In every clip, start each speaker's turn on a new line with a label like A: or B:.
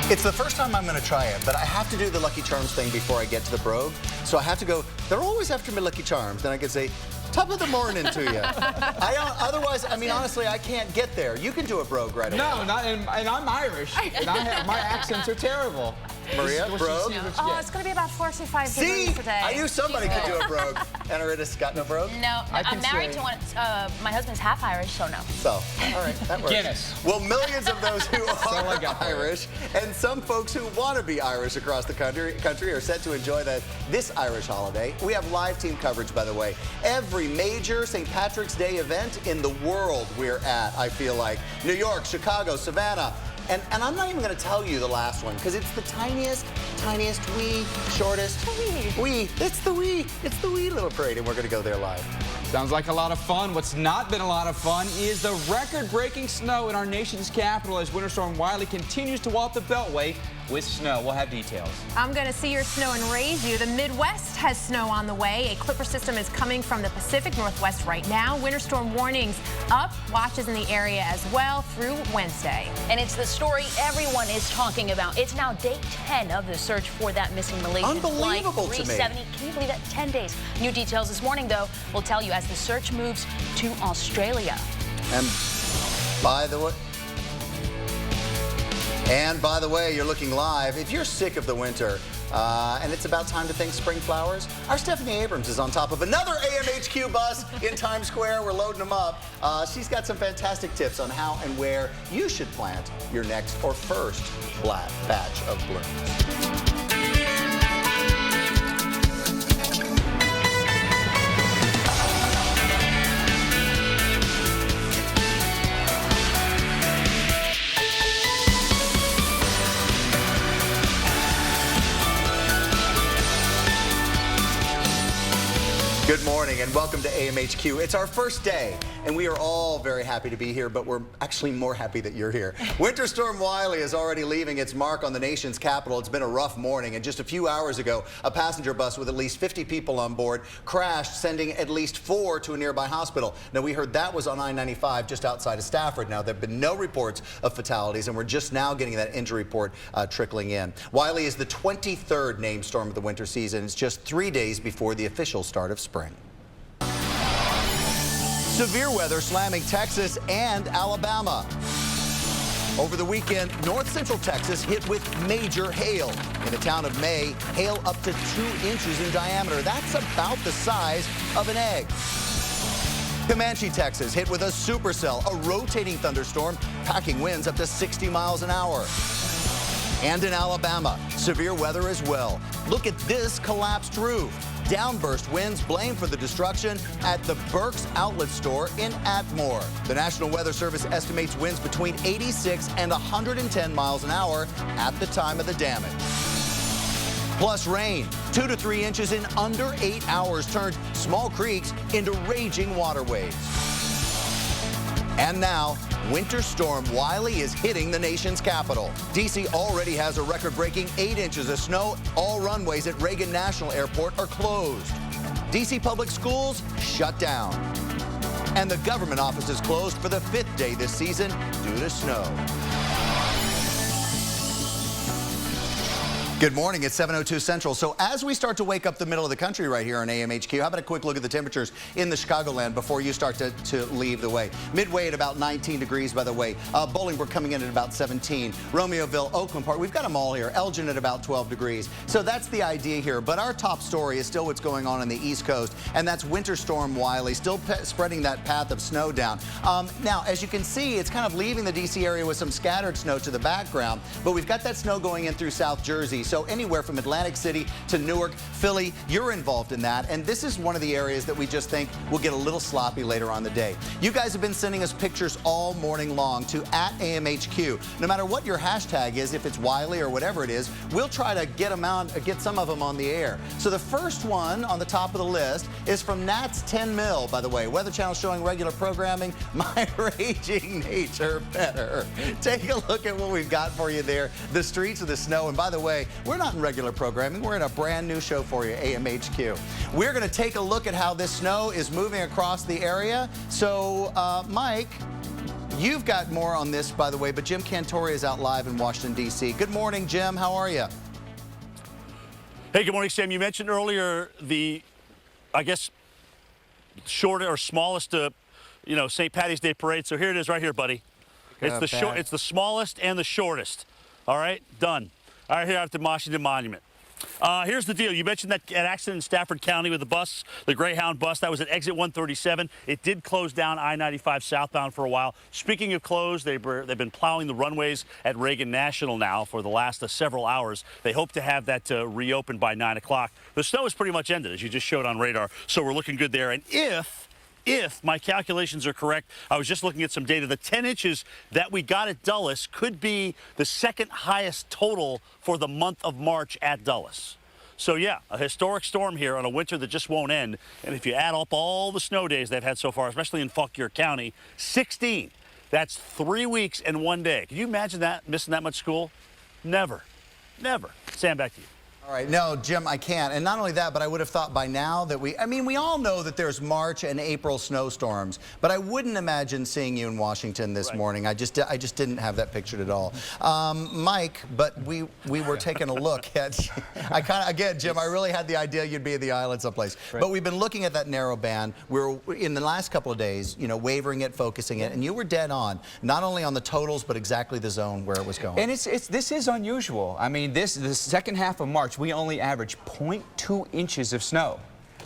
A: It's the first time I'm going to try it, but I have to do the Lucky Charms thing before I get to the brogue. So I have to go, they're always after me Lucky Charms. Then I can say, top of the morning to you. Otherwise, I mean, honestly, I can't get there. You can do a brogue right away.
B: No, and I'm Irish, and my accents are terrible.
A: Maria, brogue?
C: Oh, it's going to be about 45 degrees today.
A: I knew somebody could do a brogue. Enerida's got no brogue?
C: No, I'm married to one. My husband's half Irish, so no.
A: So, all right, that works.
B: Guinness.
A: Well, millions of those who are Irish and some folks who want to be Irish across the country are set to enjoy this Irish holiday. We have live team coverage, by the way. Every major St. Patrick's Day event in the world we're at, I feel like. New York, Chicago, Savannah. And I'm not even going to tell you the last one because it's the tiniest, wee, shortest. It's the wee little parade, and we're going to go there live.
B: Sounds like a lot of fun. What's not been a lot of fun is the record-breaking snow in our nation's capital as Winter Storm Wiley continues to walk the Beltway with snow. We'll have details.
C: I'm going to see your snow and raise you. The Midwest has snow on the way. A clipper system is coming from the Pacific Northwest right now. Winter storm warnings up, watches in the area as well through Wednesday.
D: And it's the story everyone is talking about. It's now day 10 of the search for that missing Malaysian flight 370. Can you believe that? 10 days. New details this morning, though, we'll tell you as the search moves to Australia.
A: And by the way, you're looking live. If you're sick of the winter and it's about time to thank spring flowers, our Stephanie Abrams is on top of another AMHQ bus in Times Square. We're loading them up. She's got some fantastic tips on how and where you should plant your next or first batch of blooms. Good morning and welcome to AMHQ. It's our first day and we are all very happy to be here, but we're actually more happy that you're here. Winter Storm Wiley is already leaving its mark on the nation's capital. It's been a rough morning, and just a few hours ago, a passenger bus with at least 50 people on board crashed, sending at least 4 to a nearby hospital. Now, we heard that was on I-95 just outside of Stafford. Now, there have been no reports of fatalities, and we're just now getting that injury report trickling in. Wiley is the 23rd named storm of the winter season. It's just 3 days before the official start of spring. Severe weather slamming Texas and Alabama. Over the weekend, north central Texas hit with major hail. In the town of May, hail up to 2 inches in diameter. That's about the size of an egg. Comanche, Texas hit with a supercell, a rotating thunderstorm, packing winds up to 60 miles an hour. And in Alabama, severe weather as well. Look at this collapsed roof. Downburst winds blamed for the destruction at the Burke's Outlet Store in Atmore. The National Weather Service estimates winds between 86 and 110 miles an hour at the time of the damage. Plus rain, 2 to 3 inches in under 8 hours, turned small creeks into raging waterways. And now, Winter Storm Wiley is hitting the nation's capital. D.C. already has a record-breaking 8 inches of snow. All runways at Reagan National Airport are closed. D.C. public schools shut down. And the government office is closed for the 5th day this season due to snow. Good morning, it's 7:02 Central. So as we start to wake up the middle of the country right here on AMHQ, how about a quick look at the temperatures in the Chicagoland before you start to leave the way. Midway at about 19 degrees, by the way. Bolingbrook coming in at about 17. Romeoville, Oakland Park, we've got them all here. Elgin at about 12 degrees. So that's the idea here. But our top story is still what's going on the East Coast, and that's Winter Storm Wiley, still spreading that path of snow down. Now, as you can see, it's kind of leaving the D.C. area with some scattered snow to the background, but we've got that snow going in through South Jersey. So anywhere from Atlantic City to Newark, Philly, you're involved in that. And this is one of the areas that we just think will get a little sloppy later on the day. You guys have been sending us pictures all morning long to @AMHQ. No matter what your hashtag is, if it's Wiley or whatever it is, we'll try to get some of them on the air. So the first one on the top of the list is from Nat's 10 Mill, by the way. Weather Channel showing regular programming. My raging nature better. Take a look at what we've got for you there. The streets of the snow. And by the way, we're not in regular programming. We're in a brand new show for you, AMHQ. We're going to take a look at how this snow is moving across the area. So, Mike, You've got more on this, by the way, but Jim Cantori is out live in Washington, D.C. Good morning, Jim. How are you?
E: Hey, good morning, Sam. You mentioned earlier the, I guess, shortest or smallest, St. Patty's Day parade. So here it is right here, buddy. It's the smallest and the shortest. All right, done. All right, here at the Washington Monument. Here's the deal. You mentioned that accident in Stafford County with the bus, the Greyhound bus. That was at exit 137. It did close down I-95 southbound for a while. Speaking of closed, they've been plowing the runways at Reagan National now for the last several hours. They hope to have that reopened by 9 o'clock. The snow is pretty much ended, as you just showed on radar, so we're looking good there. And if my calculations are correct, I was just looking at some data, the 10 inches that we got at Dulles could be the second highest total for the month of March at Dulles. So yeah, a historic storm here on a winter that just won't end. And if you add up all the snow days they've had so far, especially in Fauquier County, 16. That's 3 weeks and 1 day. Can you imagine that, missing that much school? Never, never. Sam, back to you.
A: All right, no, Jim, I can't. And not only that, but I would have thought by now that we all know that there's March and April snowstorms, but I wouldn't imagine seeing you in Washington this morning. I just didn't have that pictured at all. Mike, but we were taking a look at, again, Jim, I really had the idea you'd be in the island someplace. Right. But we've been looking at that narrow band. We're, in the last couple of days, wavering it, focusing it, and you were dead on, not only on the totals, but exactly the zone where it was going.
B: And this is unusual. I mean, the second half of March, we only average 0.2 inches of snow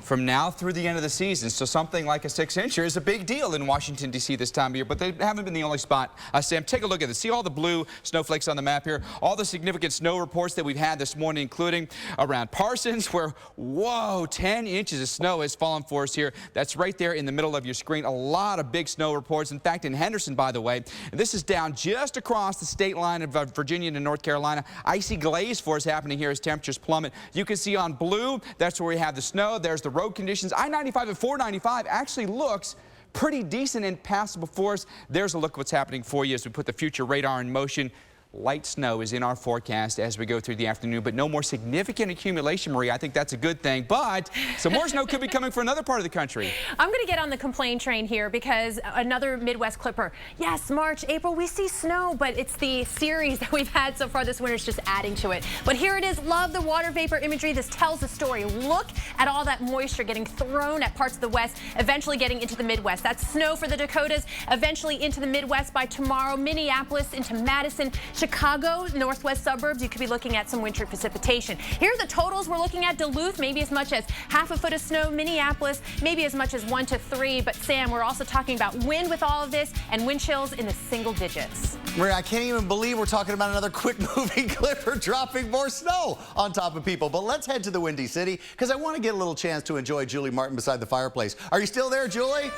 B: from now through the end of the season. So something like a 6-incher is a big deal in Washington, D.C. this time of year, but they haven't been the only spot. Sam, take a look at this. See all the blue snowflakes on the map here? All the significant snow reports that we've had this morning, including around Parsons, where, whoa, 10 inches of snow has fallen for us here. That's right there in the middle of your screen. A lot of big snow reports. In fact, in Henderson, by the way, this is down just across the state line of Virginia and North Carolina. Icy glaze force happening here as temperatures plummet. You can see on blue, that's where we have the snow. There's the road conditions. I-95 and 495 actually looks pretty decent and passable for us. There's a look at what's happening for you as we put the future radar in motion. Light snow is in our forecast as we go through the afternoon, but no more significant accumulation, Marie. I think that's a good thing, but some more snow could be coming for another part of the country.
C: I'm going to get on the complaint train here because another Midwest clipper. Yes, March, April, we see snow, but it's the series that we've had so far this winter is just adding to it. But here it is. Love the water vapor imagery. This tells the story. Look at all that moisture getting thrown at parts of the West, eventually getting into the Midwest. That's snow for the Dakotas, eventually into the Midwest by tomorrow. Minneapolis into Madison, Chicago, northwest suburbs, you could be looking at some wintry precipitation. Here are the totals we're looking at. Duluth, maybe as much as half a foot of snow. Minneapolis, maybe as much as 1 to 3. But Sam, we're also talking about wind with all of this and wind chills in the single digits.
A: Maria, I can't even believe we're talking about another quick-moving clipper dropping more snow on top of people. But let's head to the Windy City because I want to get a little chance to enjoy Julie Martin beside the fireplace. Are you still there, Julie?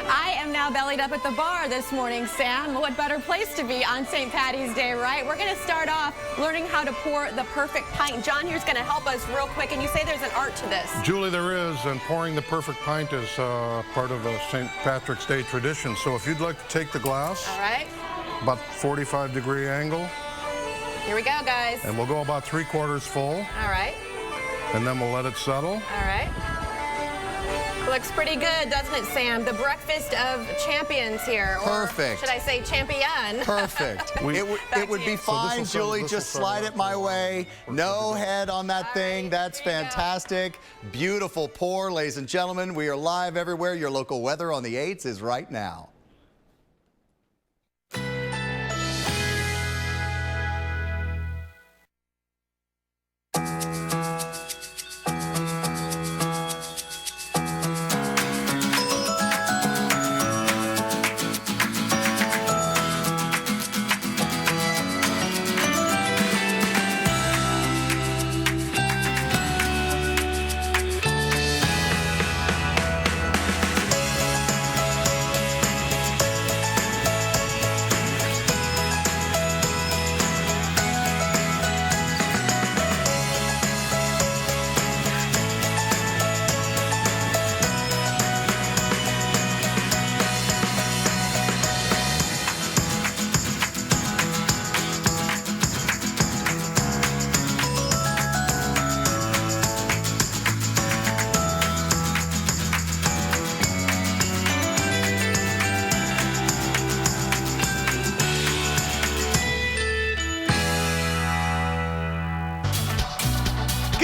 F: I am now bellied up at the bar this morning, Sam. What better place to be on St. Patty's Day, right? We're going to start off learning how to pour the perfect pint. John here's going to help us real quick, and you say there's an art to this.
G: Julie, there is, and pouring the perfect pint is part of the St. Patrick's Day tradition. So if you'd like to take the glass,
F: all right,
G: about 45-degree angle.
F: Here we go, guys.
G: And we'll go about 3/4 full.
F: All right.
G: And then we'll let it settle.
F: All right. Looks pretty good, doesn't it, Sam? The breakfast of champions here.
A: Perfect.
F: Or should I say champion?
A: Perfect. It would be fine, Julie. Just slide it my way. No head on that thing. That's fantastic. Beautiful pour, ladies and gentlemen. We are live everywhere. Your local weather on the 8s is right now.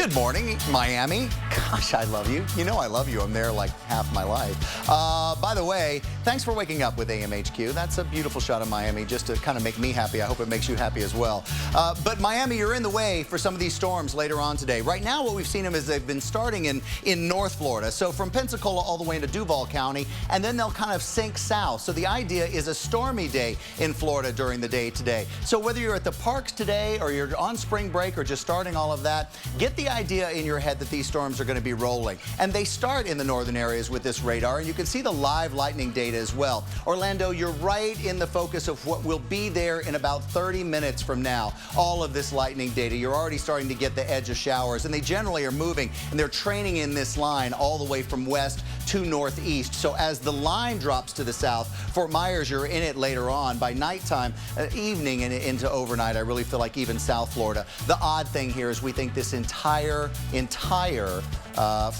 A: Good morning, Miami. Gosh, I love you. You know I love you. I'm there like half my life. By the way, thanks for waking up with AMHQ. That's a beautiful shot of Miami just to kind of make me happy. I hope it makes you happy as well. But Miami, you're in the way for some of these storms later on today. Right now, what we've seen them is they've been starting in North Florida. So from Pensacola all the way into Duval County, and then they'll kind of sink south. So the idea is a stormy day in Florida during the day today. So whether you're at the parks today or you're on spring break or just starting all of that, get the idea in your head that these storms are going to be rolling. And they start in the northern areas with this radar, and you can see the live lightning data as well. Orlando, you're right in the focus of what will be there in about 30 minutes from now. All of this lightning data, you're already starting to get the edge of showers, and they generally are moving, and they're training in this line all the way from west to northeast. So as the line drops to the south, Fort Myers, you're in it later on. By nighttime, evening and into overnight, I really feel like even South Florida. The odd thing here is we think this entire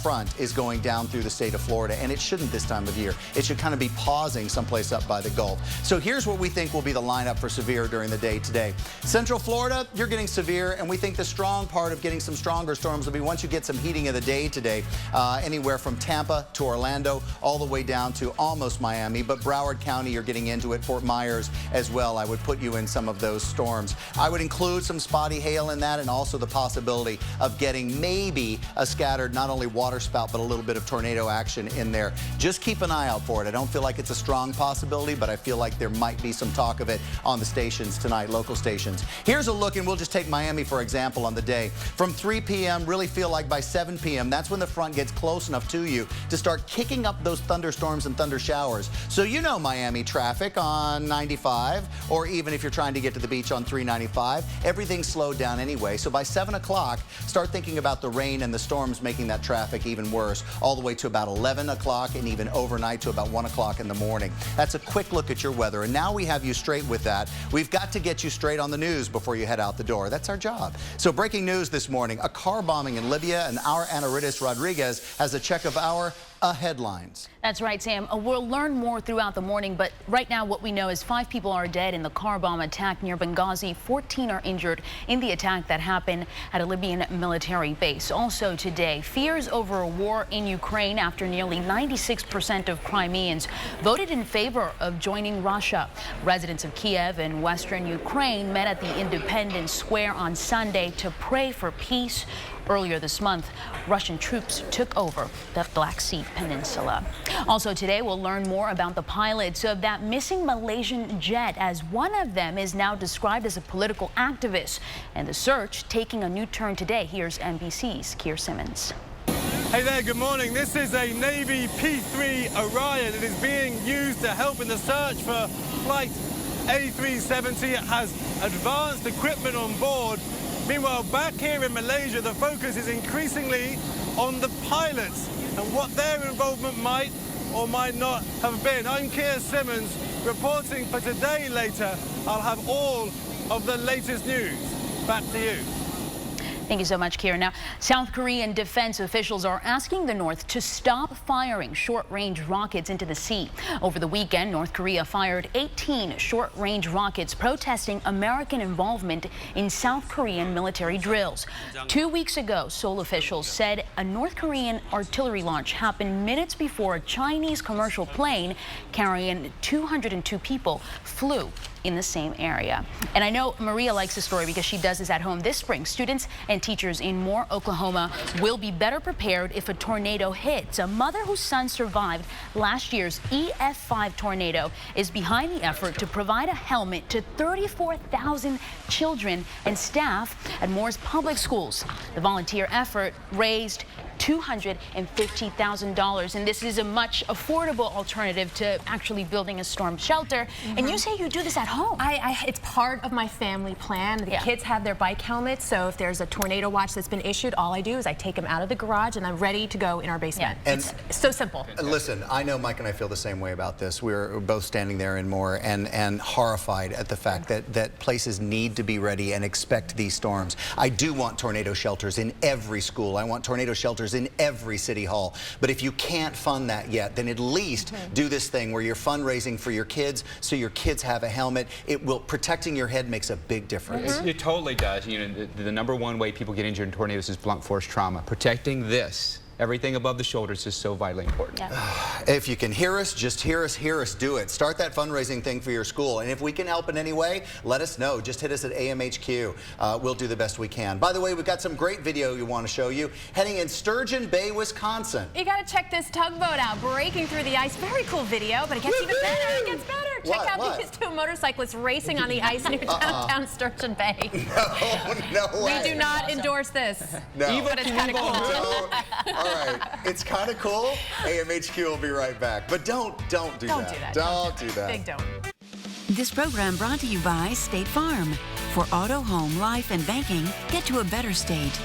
A: front is going down through the state of Florida, and it shouldn't this time of year. It should kind of be pausing someplace up by the Gulf. So here's what we think will be the lineup for severe during the day today. Central Florida, you're getting severe, and we think the strong part of getting some stronger storms will be once you get some heating of the day today, anywhere from Tampa to Orlando, all the way down to almost Miami, but Broward County, you're getting into it. Fort Myers as well, I would put you in some of those storms. I would include some spotty hail in that, and also the possibility of getting maybe a scattered, not only waterspout, but a little bit of tornado action in there. Just keep an eye out for it. I don't feel like it's a strong possibility, but I feel like there might be some talk of it on the stations tonight, local stations. Here's a look, and we'll just take Miami for example on the day. From 3 p.m., really feel like by 7 p.m., that's when the front gets close enough to you to start kicking up those thunderstorms and thunder showers. So you know Miami traffic on 95, or even if you're trying to get to the beach on 395, everything's slowed down anyway. So by 7 o'clock, start thinking about the rain and the storms making that traffic even worse, all the way to about 11 o'clock and even overnight to about 1 o'clock in the morning. That's a quick look at your weather, and now we have you straight with that. We've got to get you straight on the news before you head out the door. That's our job. So breaking news this morning, a car bombing in Libya, and our Anaritis Rodriguez has a check of our headlines.
D: That's right, Sam. We'll learn more throughout the morning, but right now what we know is 5 people are dead in the car bomb attack near Benghazi. 14 are injured in the attack that happened at a Libyan military base. Also today, fears over a war in Ukraine after nearly 96% of Crimeans voted in favor of joining Russia. Residents of Kiev and western Ukraine met at the Independence Square on Sunday to pray for peace. Earlier this month, Russian troops took over the Black Sea Peninsula. Also today, we'll learn more about the pilots of that missing Malaysian jet, as one of them is now described as a political activist. And the search taking a new turn today. Here's NBC's Keir Simmons.
H: Hey there, good morning. This is a Navy P-3 Orion. It is being used to help in the search for flight A370. It has advanced equipment on board. Meanwhile, back here in Malaysia, the focus is increasingly on the pilots and what their involvement might or might not have been. I'm Keir Simmons reporting for Today Later. I'll have all of the latest news. Back to you.
D: Thank you so much, Keir. Now, South Korean defense officials are asking the North to stop firing short-range rockets into the sea. Over the weekend, North Korea fired 18 short-range rockets protesting American involvement in South Korean military drills. 2 weeks ago, Seoul officials said a North Korean artillery launch happened minutes before a Chinese commercial plane carrying 202 people flew in the same area. And I know Maria likes the story because she does this at home this spring. Students and teachers in Moore, Oklahoma will be better prepared if a tornado hits. A mother whose son survived last year's EF5 tornado is behind the effort to provide a helmet to 34,000 children and staff at Moore's public schools. The volunteer effort raised $250,000, and this is a much affordable alternative to actually building a storm shelter. And you say you do this at home.
C: It's part of my family plan. The kids have their bike helmets, so if there's a tornado watch that's been issued, all I do is I take them out of the garage and I'm ready to go in our basement.
A: And
C: it's so simple.
A: Listen, I know Mike and I feel the same way about this. We're both standing there in Moore and horrified at the fact that places need to be ready and expect these storms. I do want tornado shelters in every school. I want tornado shelters fundraisers in every city hall. But if you can't fund that yet, then at least do this thing where you're fundraising for your kids so your kids have a helmet. Protecting your head makes a big difference.
B: It totally does. You know, the number one way people get injured in tornadoes is blunt force trauma. Protecting this, everything above the shoulders, is so vitally important.
D: Yeah.
A: If you can hear us, just hear us do it. Start that fundraising thing for your school. And if we can help in any way, let us know. Just hit us at AMHQ. We'll do the best we can. By the way, we've got some great video we want to show you. Heading in Sturgeon Bay, Wisconsin.
C: You got to check this tugboat out, breaking through the ice. Very cool video, but it gets even better. It gets better. Check out these two motorcyclists racing on the ice near downtown Sturgeon Bay.
A: No way.
C: We do not endorse this.
A: No.
C: But it's kind of cool.
A: All right. It's kind of cool. AMHQ will be right back. But don't do that. Don't do that.
C: Big don't.
I: This program brought to you by State Farm. For auto, home, life, and banking, get to a better state.